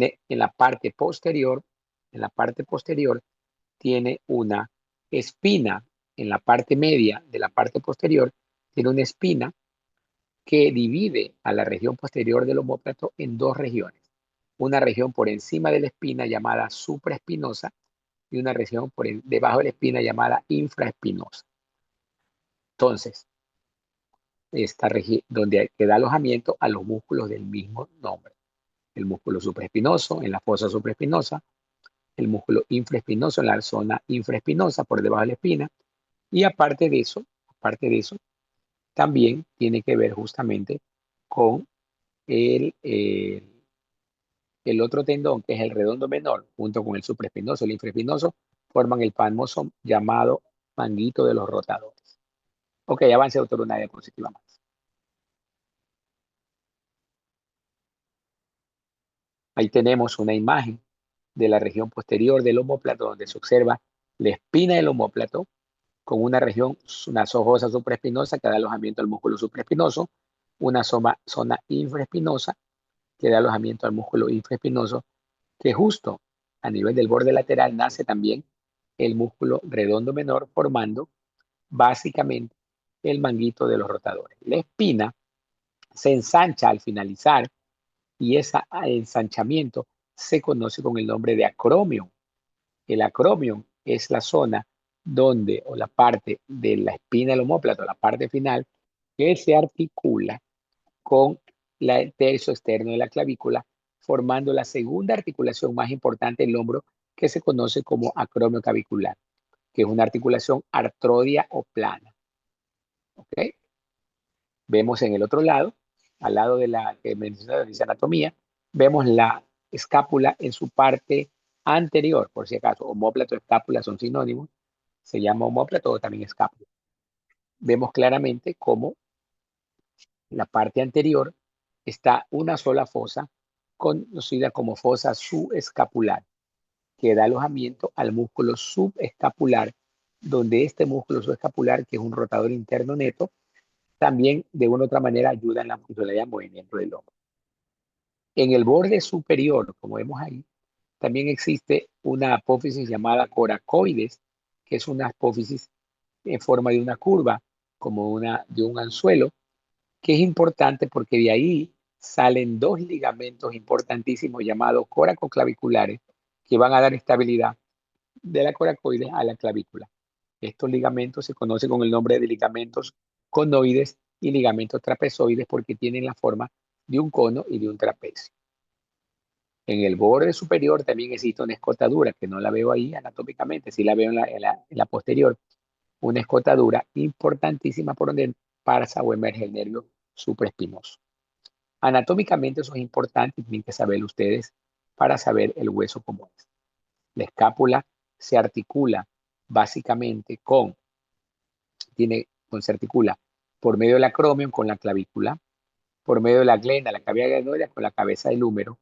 tiene en la parte posterior, tiene una espina. En la parte media de la parte posterior tiene una espina que divide a la región posterior del omóplato en dos regiones. Una región por encima de la espina llamada supraespinosa y una región debajo de la espina llamada infraespinosa. Entonces, esta región donde da alojamiento a los músculos del mismo nombre. El músculo supraespinoso en la fosa supraespinosa, el músculo infraespinoso en la zona infraespinosa por debajo de la espina, y aparte de eso, también tiene que ver justamente con el, eh, el otro tendón, que es el redondo menor, junto con el supraespinoso y el infraespinoso, forman el famoso llamado manguito de los rotadores. Ok, avance, doctor, una diapositiva más. Ahí tenemos una imagen de la región posterior del omóplato, donde se observa la espina del omóplato con una región, una fosa supraespinosa que da alojamiento al músculo supraespinoso, una zona infraespinosa que da alojamiento al músculo infraespinoso, que justo a nivel del borde lateral nace también el músculo redondo menor, formando básicamente el manguito de los rotadores. La espina se ensancha al finalizar y ese ensanchamiento se conoce con el nombre de acromion. El acromion es la zona donde, o la parte de la espina del omóplato, la parte final, que se articula con el tercio externo de la clavícula, formando la segunda articulación más importante del hombro, que se conoce como acromio clavicular, que es una articulación artrodia o plana. ¿Ok? Vemos en el otro lado, al lado de la que menciona dice anatomía, vemos la escápula en su parte anterior, por si acaso, omóplato y escápula son sinónimos, se llama omóplato o también escápula. Vemos claramente cómo la parte anterior está una sola fosa, conocida como fosa subescapular, que da alojamiento al músculo subescapular, donde este músculo subescapular, que es un rotador interno neto, también de una u otra manera ayuda en la funcionalidad de movimiento del hombro. En el borde superior, como vemos ahí, también existe una apófisis llamada coracoides, que es una apófisis en forma de una curva, como de un anzuelo, que es importante porque de ahí salen dos ligamentos importantísimos llamados coracoclaviculares, que van a dar estabilidad de la coracoides a la clavícula. Estos ligamentos se conocen con el nombre de ligamentos conoides y ligamentos trapezoides porque tienen la forma de un cono y de un trapecio. En el borde superior también existe una escotadura, que no la veo ahí anatómicamente, sí la veo en la posterior, una escotadura importantísima por donde pasa o emerge el nervio supraespinoso. Anatómicamente eso es importante y tienen que saber ustedes para saber el hueso como es. La escápula se articula básicamente se articula por medio del acromion con la clavícula, por medio de la glena, la cavidad glenoidea con la cabeza del húmero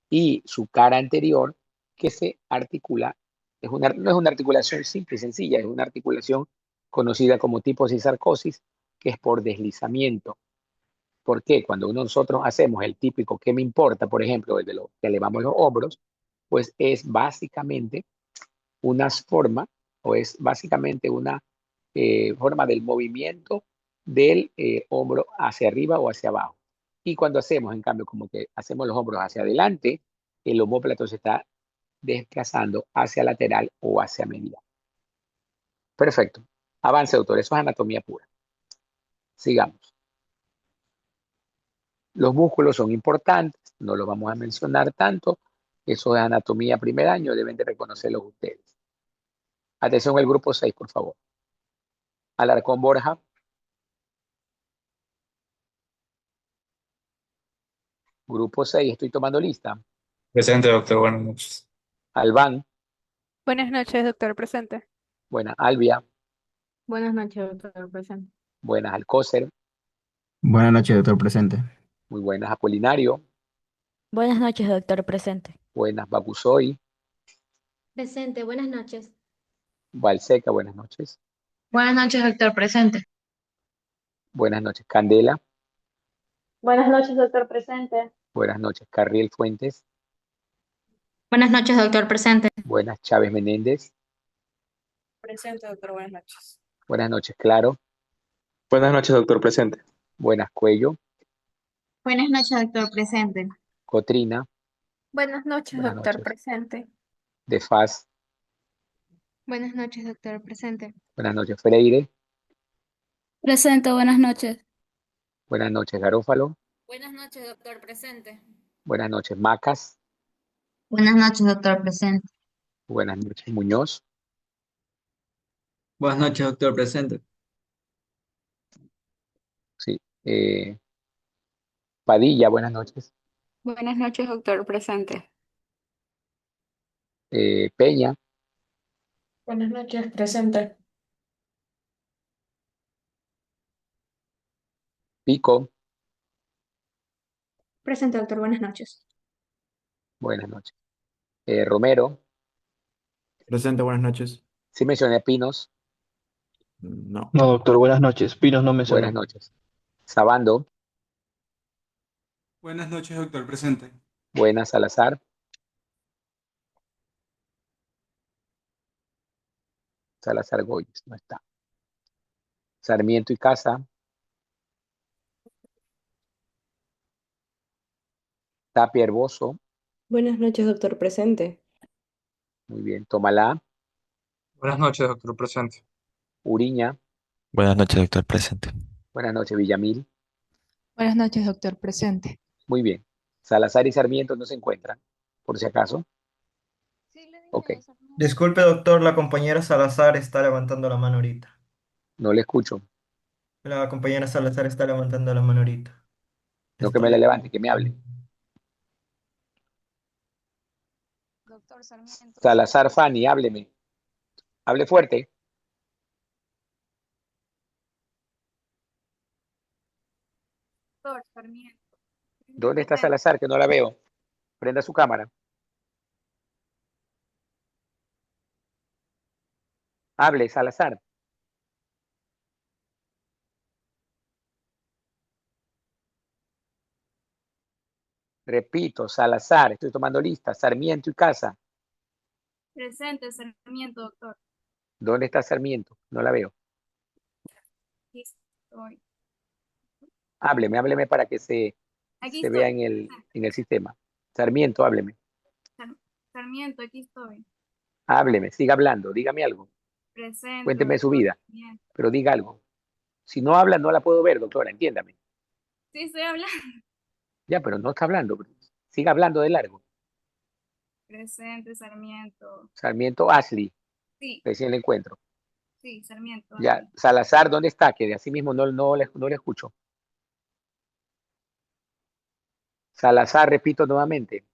y su cara anterior que se articula, no es una articulación simple y sencilla, es una articulación conocida como tipo cisarcosis, que es por deslizamiento. ¿Por qué? Cuando nosotros hacemos el típico ¿qué me importa? Por ejemplo, el de lo que elevamos los hombros, pues es básicamente una forma o es básicamente una forma del movimiento del hombro hacia arriba o hacia abajo. Y cuando hacemos, en cambio, como que hacemos los hombros hacia adelante, el omóplato se está desplazando hacia lateral o hacia medial. Perfecto. Avance, doctor. Eso es anatomía pura. Sigamos. Los músculos son importantes, no los vamos a mencionar tanto. Eso es anatomía primer año, deben de reconocerlos ustedes. Atención al grupo 6, por favor. Alarcón Borja, grupo 6, estoy tomando lista. Presente, doctor. Buenas noches. Albán, Buenas noches, doctor presente. buenas Albia, Buenas noches, doctor presente. buenas Alcócer, Buenas noches, doctor presente. muy buenas Apolinario, Buenas noches, doctor presente. buenas Babusoy, Presente, buenas noches. Valseca, buenas noches. Buenas noches, doctor presente. Buenas noches Candela, Buenas noches, doctor presente. buenas noches Carriel Fuentes, Buenas noches, doctor presente. Buenas, Chávez Menéndez. Presente, doctor. Buenas noches. Buenas noches, Claro. Buenas noches, doctor presente. Buenas, Cuello. Buenas noches, doctor presente. Cotrina. Buenas noches, Buenas doctor noches. presente. De Faz. Buenas noches, doctor presente. Buenas noches, Freire. Presente, buenas noches. Buenas noches, Garófalo. Buenas noches, doctor presente. Buenas noches, Macas. Buenas noches, doctor presente. Buenas noches, Muñoz. Buenas noches, doctor presente. Sí. Padilla, buenas noches. Buenas noches, doctor presente. Peña. Buenas noches, presente. Pico. Presente, doctor. Buenas noches. Buenas noches. Romero. Presente, buenas noches. Sí mencioné Pinos. No. No, doctor, buenas noches. Pinos no Buenas mencioné. noches. Sabando. Buenas noches, doctor presente. Buenas, Salazar. Salazar Goyes, no está. Sarmiento y Casa. Tapia Herboso. Buenas noches, doctor presente. Muy bien. Tomalá. Buenas noches, doctor presente. Uriña. Buenas noches, doctor presente. Buenas noches, Villamil. Buenas noches, doctor presente. Muy bien. Salazar y Sarmiento no se encuentran, por si acaso. Ok, Disculpe, doctor, la compañera Salazar está levantando la mano ahorita. no le escucho. La compañera Salazar está levantando la mano ahorita. No que me la Estoy. levante, que me hable. Doctor Sarmiento. Salazar Fanny, hábleme. Hable fuerte. Doctor Sarmiento. ¿Dónde está Salazar? Que no la veo. Prenda su cámara. Hable, Salazar. Repito, Salazar, estoy tomando lista. Sarmiento y Casa. Presente, Sarmiento, doctor. ¿Dónde está Sarmiento? No la veo. Aquí estoy. Hábleme para que se vea en el sistema. Sarmiento, hábleme. Sarmiento, aquí estoy. Hábleme, siga hablando, dígame algo. Presente. Cuénteme su doctor. vida, Bien. pero diga algo. Si no habla, no la puedo ver, doctora, entiéndame. Sí, estoy hablando. Ya, pero no está hablando. Siga hablando de largo. Presente, Sarmiento. Sarmiento Ashley, Sí, recién le encuentro. sí, Sarmiento. Ya, Salazar, ¿dónde está? Que de así mismo no le escucho. Salazar, repito nuevamente.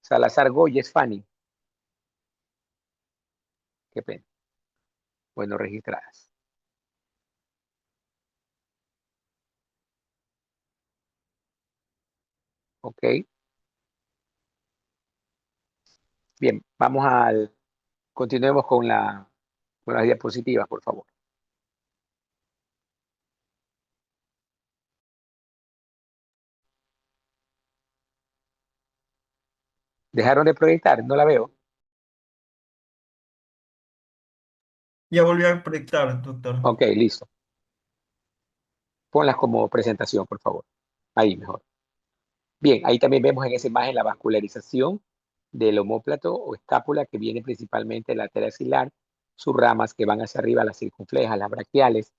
Salazar Goyes, Fanny. Qué pena. Bueno, registradas. Ok. Bien, continuemos con las diapositivas, por favor. ¿Dejaron de proyectar? No la veo. Ya volvió a proyectar, doctor. Ok, listo. Ponlas como presentación, por favor. Ahí mejor. Bien, ahí también vemos en esa imagen la vascularización del omóplato o escápula que viene principalmente de la arteria axilar, sus ramas que van hacia arriba, las circunflejas, las braquiales,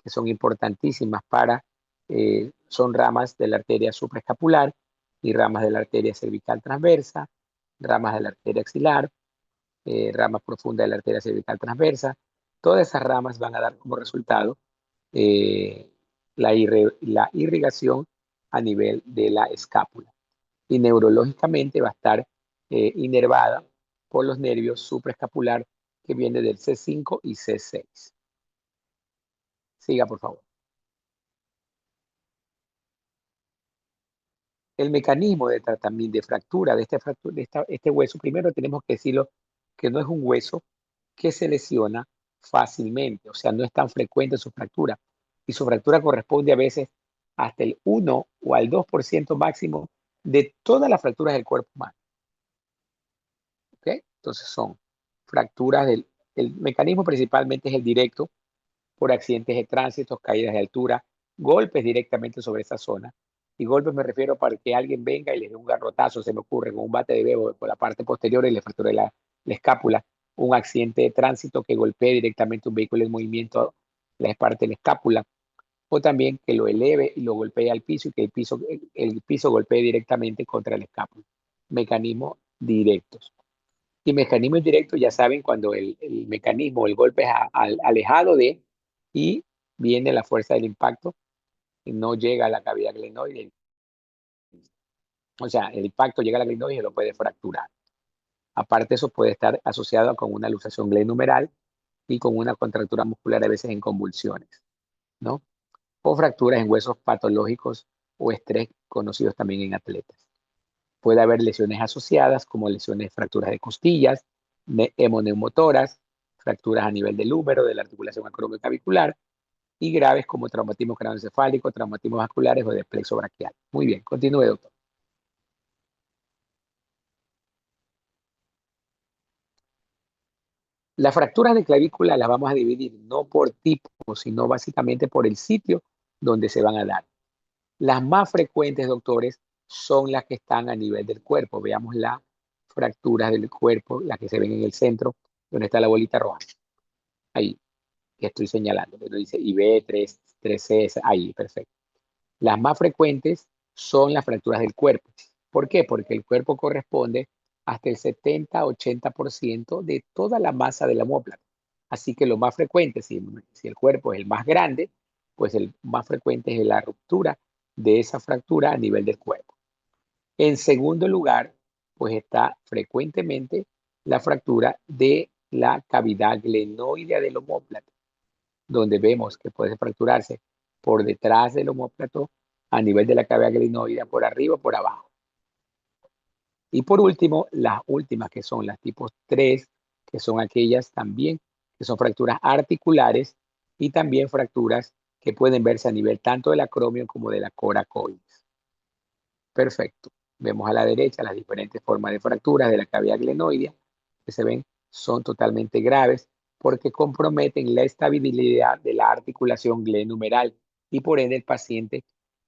que son importantísimas son ramas de la arteria supraescapular y ramas de la arteria cervical transversa, ramas de la arteria axilar, ramas profundas de la arteria cervical transversa. Todas esas ramas van a dar como resultado la irrigación a nivel de la escápula. Y neurológicamente va a estar inervada por los nervios supraescapular que vienen del C5 y C6. Siga, por favor. El mecanismo de tratamiento de fractura de este hueso, primero tenemos que decirlo que no es un hueso que se lesiona fácilmente, o sea, no es tan frecuente su fractura. Y su fractura corresponde a veces hasta el 1 o al 2% máximo de todas las fracturas del cuerpo humano. ¿Ok? Entonces son fracturas el mecanismo principalmente es el directo, por accidentes de tránsito, caídas de altura, golpes directamente sobre esa zona. Y golpes me refiero para que alguien venga y le dé un garrotazo, se me ocurre, con un bate de bebo por la parte posterior y le fracture la escápula. Un accidente de tránsito que golpee directamente un vehículo en movimiento, la parte de la escápula. O también que lo eleve y lo golpee al piso y que el piso golpee directamente contra la escápula. Mecanismos directos. Y mecanismos directos, ya saben, cuando el mecanismo, el golpe es alejado de y viene la fuerza del impacto y no llega a la cavidad glenoide. O sea, el impacto llega a la glenoide y lo puede fracturar. Aparte, eso puede estar asociado con una luxación glenumeral y con una contractura muscular a veces en convulsiones, ¿no? O fracturas en huesos patológicos o estrés conocidos también en atletas. Puede haber lesiones asociadas como lesiones, fracturas de costillas, hemoneumotoras, fracturas a nivel del húmero, de la articulación acromioclavicular y graves como traumatismo craneoencefálico, traumatismos vasculares o de plexo braquial. Muy bien, continúe, doctor. Las fracturas de clavícula las vamos a dividir no por tipo, sino básicamente por el sitio donde se van a dar. Las más frecuentes, doctores, son las que están a nivel del cuerpo. Veamos las fracturas del cuerpo, las que se ven en el centro, donde está la bolita roja. Ahí, que estoy señalando. Donde dice IB, 3C, ahí, perfecto. Las más frecuentes son las fracturas del cuerpo. ¿Por qué? Porque el cuerpo corresponde hasta el 70-80% de toda la masa del omóplato. Así que lo más frecuente, si el cuerpo es el más grande, pues el más frecuente es la ruptura de esa fractura a nivel del cuerpo. En segundo lugar, pues está frecuentemente la fractura de la cavidad glenoidea del omóplato, donde vemos que puede fracturarse por detrás del omóplato, a nivel de la cavidad glenoidea, por arriba o por abajo. Y por último, las últimas que son las tipos 3, que son aquellas también que son fracturas articulares y también fracturas que pueden verse a nivel tanto del acromio como de la coracoides. Perfecto. Vemos a la derecha las diferentes formas de fracturas de la cavidad glenoidea que se ven son totalmente graves porque comprometen la estabilidad de la articulación glenumeral y por ende el paciente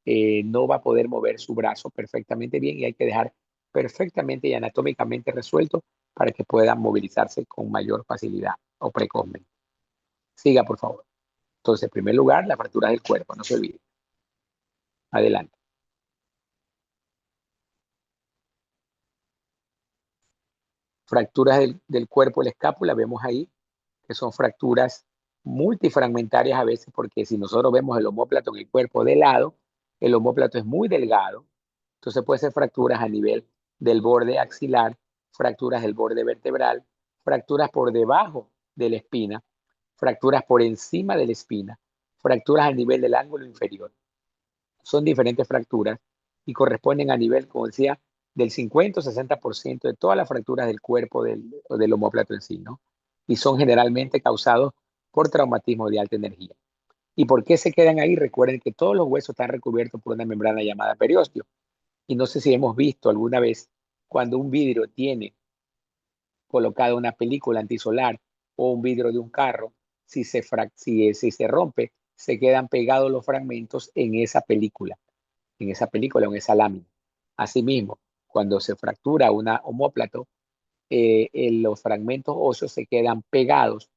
no va a poder mover su brazo perfectamente bien y hay que dejar perfectamente y anatómicamente resuelto para que pueda movilizarse con mayor facilidad o precozmente. Siga, por favor. Entonces, en primer lugar, la fractura del cuerpo, no se olvide. Adelante. Fracturas del cuerpo, la escápula, vemos ahí que son fracturas multifragmentarias a veces, porque si nosotros vemos el omóplato en el cuerpo de lado, el omóplato es muy delgado, entonces puede ser fracturas a nivel del borde axilar, fracturas del borde vertebral, fracturas por debajo de la espina, fracturas por encima de la espina, fracturas a nivel del ángulo inferior. Son diferentes fracturas y corresponden a nivel, como decía, del 50 o 60% de todas las fracturas del cuerpo del omóplato en sí, ¿no? Y son generalmente causados por traumatismo de alta energía. ¿Y por qué se quedan ahí? Recuerden que todos los huesos están recubiertos por una membrana llamada periósteo. Y no sé si hemos visto alguna vez cuando un vidrio tiene colocada una película antisolar o un vidrio de un carro, si se rompe, se quedan pegados los fragmentos en esa película o en esa lámina. Asimismo, cuando se fractura una omóplato, los fragmentos óseos se quedan pegados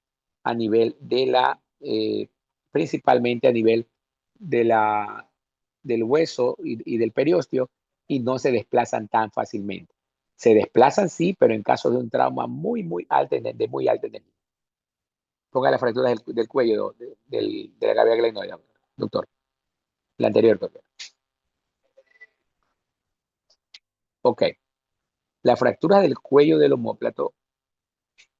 a nivel de principalmente a nivel del hueso y del periósteo y no se desplazan tan fácilmente. Se desplazan sí, pero en caso de un trauma muy alto, de muy alta energía. Ponga las fracturas del cuello de la cavidad glenoidea, doctor. La anterior, doctor. Ok. Las fracturas del cuello del omóplato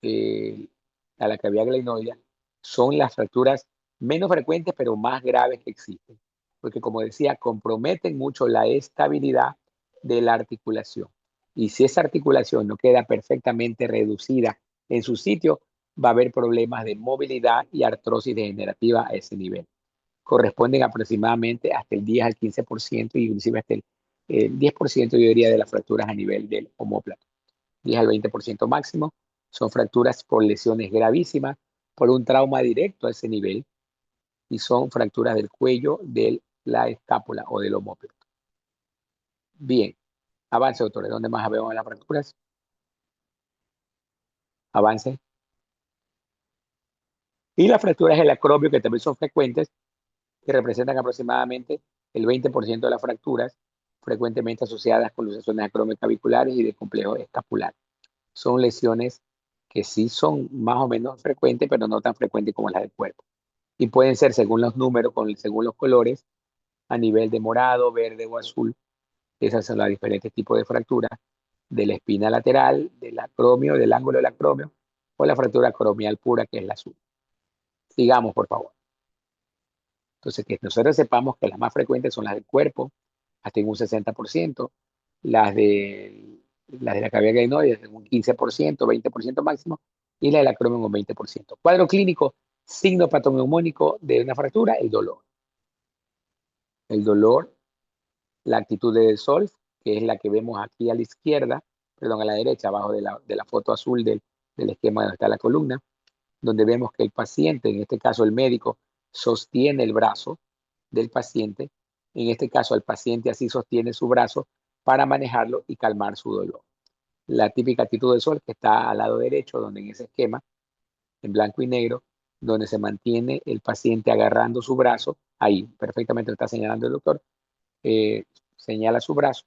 a la cavidad glenoidea son las fracturas menos frecuentes pero más graves que existen, porque como decía, comprometen mucho la estabilidad de la articulación. Y si esa articulación no queda perfectamente reducida en su sitio, va a haber problemas de movilidad y artrosis degenerativa a ese nivel. corresponden aproximadamente hasta el 10 al 15%, y inclusive hasta el 10% yo diría de las fracturas a nivel del omóplato. 10 al 20% máximo son fracturas por lesiones gravísimas, por un trauma directo a ese nivel, y son fracturas del cuello, de la escápula o del omóplato. Bien, avance, doctores. ¿Dónde más vemos las fracturas? Avance. Y las fracturas del acromio, que también son frecuentes, que representan aproximadamente el 20% de las fracturas, frecuentemente asociadas con luxaciones acromioclaviculares y de complejo escapular. Son lesiones que sí son más o menos frecuentes, pero no tan frecuentes como las del cuerpo. Y pueden ser, según los números, según los colores, a nivel de morado, verde o azul. Esas son los diferentes tipos de fracturas de la espina lateral, del acromio, del ángulo del acromio, o la fractura acromial pura, que es la azul. Sigamos, por favor. Entonces, que nosotros sepamos que las más frecuentes son las del cuerpo, hasta en un 60%, las de la cavidad glenoide en un 15%, 20% máximo, y la del acromio en un 20%. Cuadro clínico, signo patognomónico de una fractura, el dolor. El dolor, la actitud de Solf, que es la que vemos aquí a la izquierda, perdón, a la derecha, abajo de la foto azul del esquema donde está la columna, donde vemos que el paciente, en este caso el médico, sostiene el brazo del paciente. En este caso, el paciente así sostiene su brazo para manejarlo y calmar su dolor. La típica actitud del sol, que está al lado derecho, donde en ese esquema, en blanco y negro, donde se mantiene el paciente agarrando su brazo, ahí perfectamente lo está señalando el doctor, señala su brazo,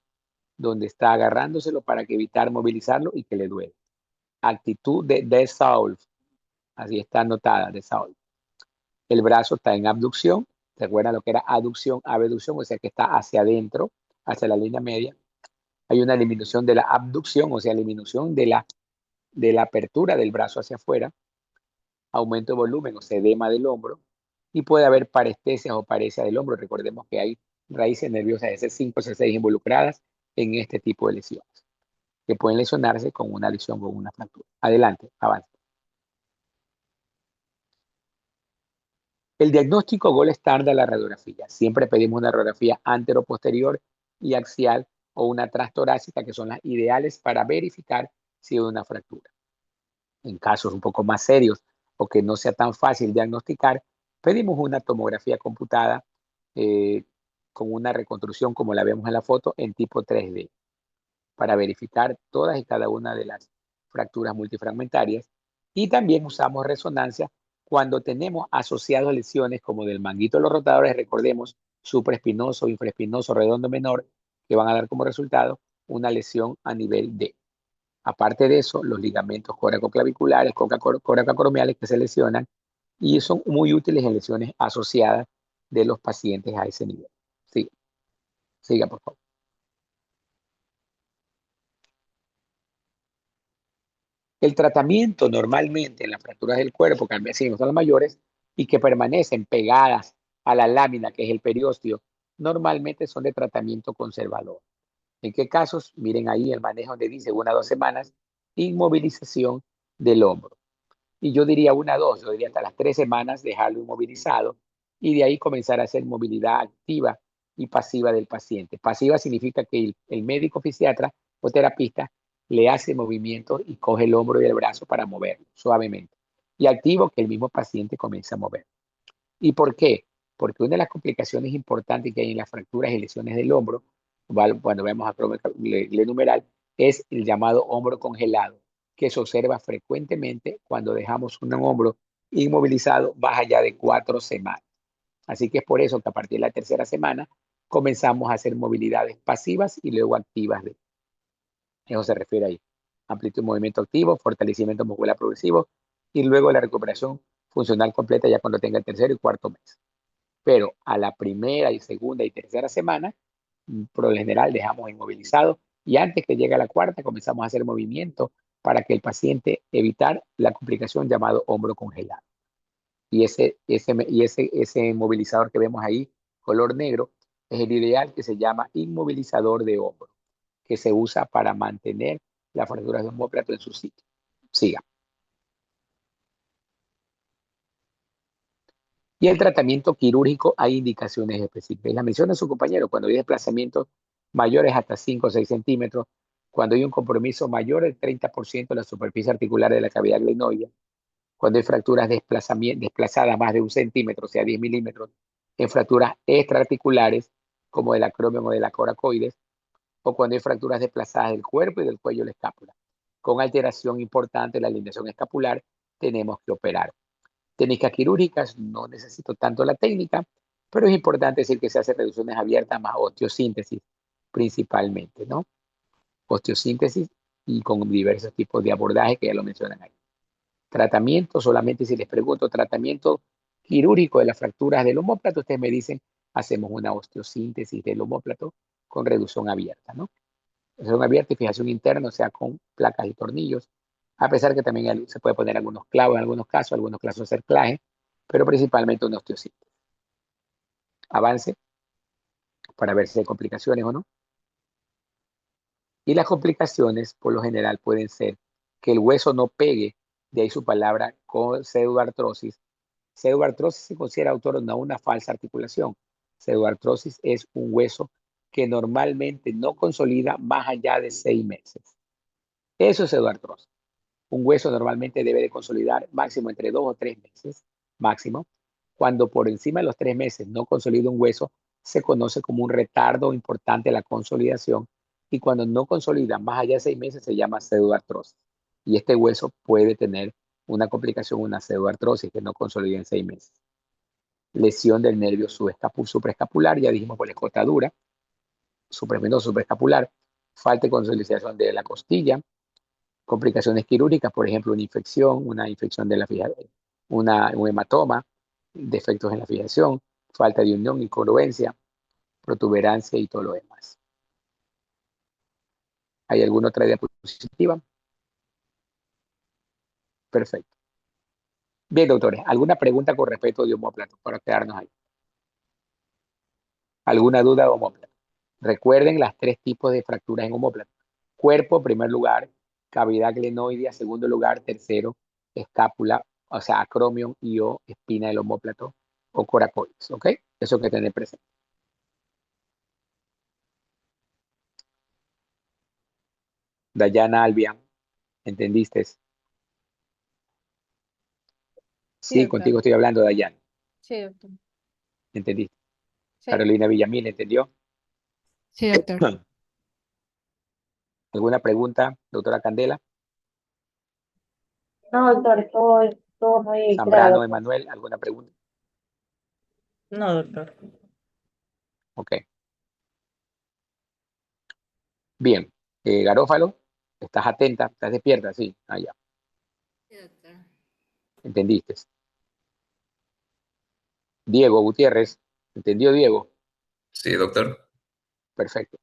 donde está agarrándoselo para que evitar movilizarlo y que le duele. Actitud de Saul, así está anotada, de Saul. El brazo está en abducción. ¿Recuerdan lo que era aducción, abducción? O sea que está hacia adentro, hacia la línea media. Hay una disminución de la abducción, o sea, disminución de la apertura del brazo hacia afuera, aumento de volumen o edema del hombro, y puede haber parestesia o paresia del hombro. Recordemos que hay raíces nerviosas S5, S6 involucradas en este tipo de lesiones, que pueden lesionarse con una lesión o una fractura. Adelante, avance. El diagnóstico gold estándar de la radiografía. Siempre pedimos una radiografía antero-posterior y axial o una transtorácica, que son las ideales para verificar si hay una fractura. En casos un poco más serios o que no sea tan fácil diagnosticar, pedimos una tomografía computada con una reconstrucción, como la vemos en la foto, en tipo 3D, para verificar todas y cada una de las fracturas multifragmentarias. Y también usamos resonancia cuando tenemos asociados lesiones como del manguito de los rotadores, recordemos, supraespinoso, infraespinoso, redondo menor, que van a dar como resultado una lesión a nivel D. Aparte de eso, los ligamentos coracoclaviculares, coracoacromiales que se lesionan y son muy útiles en lesiones asociadas de los pacientes a ese nivel. Sí, siga, por favor. El tratamiento normalmente en las fracturas del cuerpo, que al menos son las mayores y que permanecen pegadas a la lámina, que es el periósteo, normalmente son de tratamiento conservador. ¿En qué casos? Miren ahí el manejo donde dice 1 a 2 semanas, inmovilización del hombro. Y yo diría 1 a 2, yo diría hasta las 3 semanas dejarlo inmovilizado y de ahí comenzar a hacer movilidad activa y pasiva del paciente. Pasiva significa que el médico fisiatra o terapista le hace movimiento y coge el hombro y el brazo para moverlo suavemente. Y activo, que el mismo paciente comience a mover. ¿Y por qué? Porque una de las complicaciones importantes que hay en las fracturas y lesiones del hombro, cuando vemos numeral, es el llamado hombro congelado, que se observa frecuentemente cuando dejamos un hombro inmovilizado más allá de 4 semanas. Así que es por eso que a partir de la 3ª semana comenzamos a hacer movilidades pasivas y luego activas. Eso se refiere ahí. Amplitud de movimiento activo, fortalecimiento muscular progresivo y luego la recuperación funcional completa ya cuando tenga el 3er y 4º mes. Pero a la 1ª y 2ª y 3ª semana, por lo general dejamos inmovilizado y antes que llegue a la 4ª comenzamos a hacer movimiento para que el paciente evitar la complicación llamado hombro congelado. Y ese movilizador que vemos ahí, color negro, es el ideal, que se llama inmovilizador de hombro, que se usa para mantener las fracturas de omóplato en su sitio. Siga. Y el tratamiento quirúrgico hay indicaciones específicas. Y las menciona su compañero cuando hay desplazamientos mayores hasta 5 o 6 centímetros, cuando hay un compromiso mayor del 30% de la superficie articular de la cavidad glenoidea, cuando hay fracturas desplazadas más de 1 centímetro, o sea, 10 milímetros, en fracturas extraarticulares, como del acromion o de la coracoides, o cuando hay fracturas desplazadas del cuerpo y del cuello de la escápula. Con alteración importante de la alineación escapular, tenemos que operar. Técnicas quirúrgicas, no necesito tanto la técnica, pero es importante decir que se hacen reducciones abiertas más osteosíntesis principalmente, ¿no? Osteosíntesis y con diversos tipos de abordaje que ya lo mencionan ahí. Tratamiento, solamente si les pregunto tratamiento quirúrgico de las fracturas del omóplato, ustedes me dicen, hacemos una osteosíntesis del omóplato con reducción abierta, ¿no? Reducción abierta y fijación interna, o sea, con placas y tornillos, a pesar que también se puede poner algunos clavos en algunos casos hacer claje, pero principalmente una osteosíntesis. Avance para ver si hay complicaciones o no. Y las complicaciones, por lo general, pueden ser que el hueso no pegue, de ahí su palabra, con pseudoartrosis. Pseudoartrosis se considera autor de una falsa articulación. Pseudoartrosis es un hueso que normalmente no consolida más allá de 6 meses. Eso es pseudoartrosis. Un hueso normalmente debe de consolidar máximo entre 2 o 3 meses, máximo. Cuando por encima de los 3 meses no consolida un hueso, se conoce como un retardo importante de la consolidación, y cuando no consolida más allá de 6 meses se llama pseudoartrosis. Y este hueso puede tener una complicación, una pseudoartrosis que no consolida en 6 meses. Lesión del nervio supraescapular, ya dijimos por la escotadura, supraespinoso supraescapular, falta de consolidación de la costilla, complicaciones quirúrgicas, por ejemplo, una infección de la fijación, un hematoma, defectos en la fijación, falta de unión, incongruencia, protuberancia y todo lo demás. ¿Hay alguna otra diapositiva? Perfecto. Bien, doctores, ¿alguna pregunta con respecto de omóplato para quedarnos ahí? ¿Alguna duda de omóplato? Recuerden las 3 tipos de fracturas en omóplato. Cuerpo, primer lugar; cavidad glenoidea, segundo lugar; tercero, escápula, o sea, acromion y o espina del omóplato o coracoides, ¿ok? Eso hay que tener presente. Dayana Albian, ¿entendiste? Sí, doctor. contigo estoy hablando, Dayana. Sí, doctor. ¿Entendiste? Sí. Carolina Villamil, ¿entendió? Sí, doctor. ¿Alguna pregunta, doctora Candela? No, doctor, todo muy Zambrano, claro. Emanuel, ¿alguna pregunta? No, doctor. Ok. Bien. Garófalo, ¿estás atenta? ¿Estás despierta? Sí. Ah, ya. Sí, doctor. ¿Entendiste? Diego Gutiérrez, ¿entendió, Diego? Sí, doctor. Perfecto.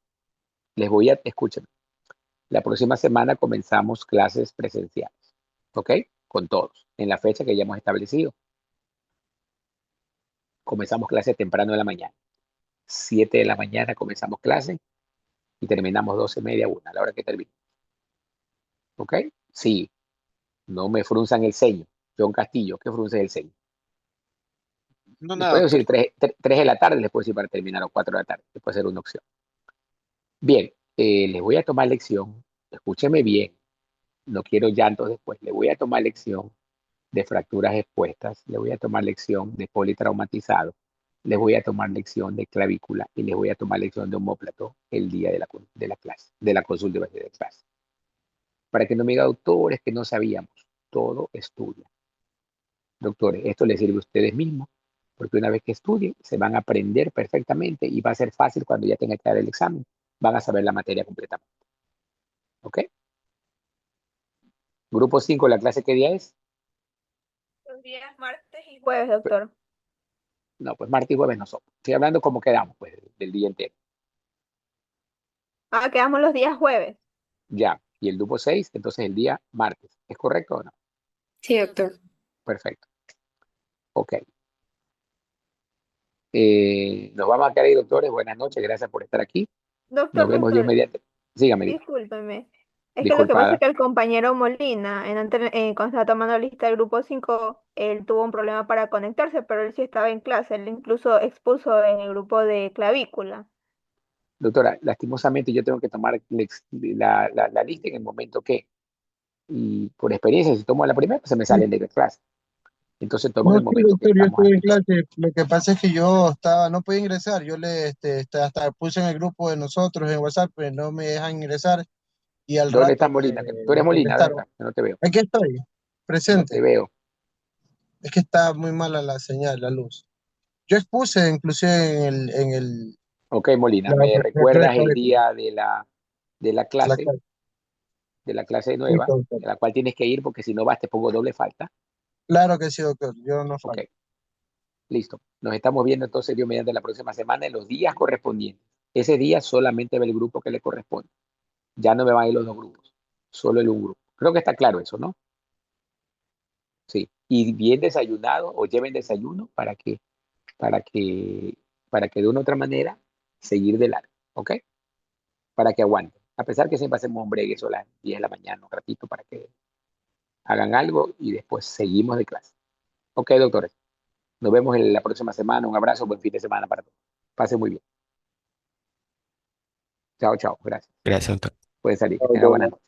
Escuchen, la próxima semana comenzamos clases presenciales, ¿ok? Con todos, en la fecha que ya hemos establecido. Comenzamos clases temprano en la mañana. 7 de la mañana comenzamos clase y terminamos 12:30, 1, a la hora que termine. ¿Ok? Sí, no me frunzan el ceño. John Castillo, ¿qué frunce el ceño? No, Le nada, puedo doctor. decir 3 de la tarde, les puedo decir para terminar, o 4 de la tarde, que puede ser una opción. Bien, les voy a tomar lección, escúcheme bien, no quiero llantos después, le voy a tomar lección de fracturas expuestas, le voy a tomar lección de politraumatizado, les voy a tomar lección de clavícula y les voy a tomar lección de omóplato el día de la clase, de la consulta de clase. Para que no me diga, doctores, que no sabíamos, todo estudia. Doctores, esto les sirve a ustedes mismos, porque una vez que estudien, se van a aprender perfectamente y va a ser fácil cuando ya tengan que dar el examen, van a saber la materia completamente. ¿Ok? Grupo 5, ¿la clase qué día es? Los días martes y jueves, doctor. No, pues martes y jueves no son. Estoy hablando como quedamos, pues, del día entero. Ah, quedamos los días jueves. Ya. Y el grupo 6, entonces el día martes. ¿Es correcto o no? Sí, doctor. Perfecto. Ok. Nos vamos a quedar ahí, doctores. Buenas noches. Gracias por estar aquí. Nos Doctor, vemos Dios doctor, mediante. Sígame, diga. discúlpeme. Es que lo que pasa Disculpada. es que el compañero Molina, cuando estaba tomando la lista del grupo 5, él tuvo un problema para conectarse, pero él sí estaba en clase, él incluso expuso en el grupo de clavícula. Doctora, lastimosamente yo tengo que tomar la lista en el momento que, y por experiencia, si tomo la primera, pues se me salen de la clase. Entonces tomo en No, el sí, momento que doctor, yo estamos estoy en aplicando. clase. Lo que pasa es que yo no podía ingresar. Yo hasta puse en el grupo de nosotros en WhatsApp, pero no me dejan ingresar y al ¿Dónde rato estás, Molina? Tú eres me Molina, ¿dónde contestaron. estás? Que no te veo. Aquí estoy, No te presente. veo. Es que está muy mala la señal, la luz. Yo expuse inclusive Ok, Molina, la ¿me prueba de recuerdas el clavícula, día de la la clase, clase. de la clase Sí, nueva, doctor. de la cual tienes que ir porque si no vas te pongo doble falta? Claro que sí, doctor. Yo no Ok, falto. listo. Nos estamos viendo entonces, Dios mediante, la próxima semana en los días correspondientes. Ese día solamente ve el grupo que le corresponde. Ya no me van a ir los dos grupos, solo el un grupo. Creo que está claro eso, ¿no? Sí. Y bien desayunado o lleven desayuno para que, para que de una u otra manera seguir de largo, ¿ok? Para que aguanten. A pesar que siempre hacemos un break eso a las 10 de la mañana, un ratito para que hagan algo y después seguimos de clase. Ok, doctores. Nos vemos en la próxima semana. Un abrazo, buen fin de semana para todos. Pase muy bien. Chao, chao. Gracias. Gracias, doctor. Pueden salir. Que tengan buenas noches.